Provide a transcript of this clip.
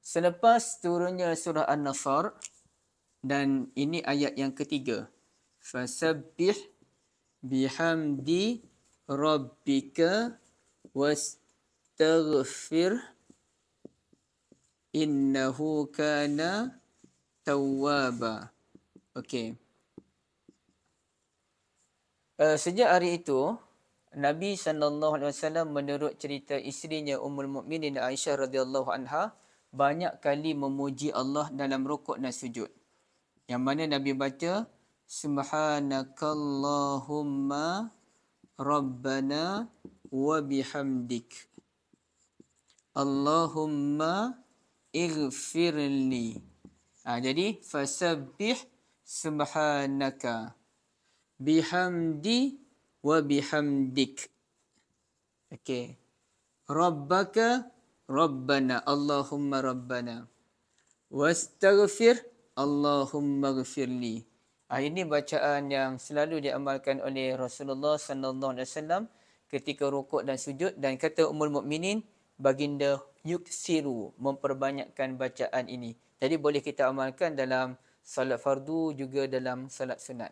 Selepas turunnya surah An-Nasr, dan ini ayat yang ketiga. Fasabbih bihamdi rabbika wastaghfir innahu kana tawwaba. Okey. Sejak hari itu, Nabi SAW menurut cerita isterinya Ummul Mukminin Aisyah radhiyallahu anha banyak kali memuji Allah dalam rukuk dan sujud. Yang mana Nabi baca Subhanakallahumma Rabbana wa bihamdik Allahumma ighfirli. Jadi fasabbih subhanaka bihamdi wa bihamdik. Okey. Rabbaka Rabbana Allahumma Rabbana. Wastaghfir Allahumma ghfirli. Ini bacaan yang selalu diamalkan oleh Rasulullah sallallahu alaihi wasallam ketika rukuk dan sujud, dan kata Ummul Mukminin baginda yuksiru, memperbanyakkan bacaan ini. Jadi boleh kita amalkan dalam salat fardu juga dalam salat sunat.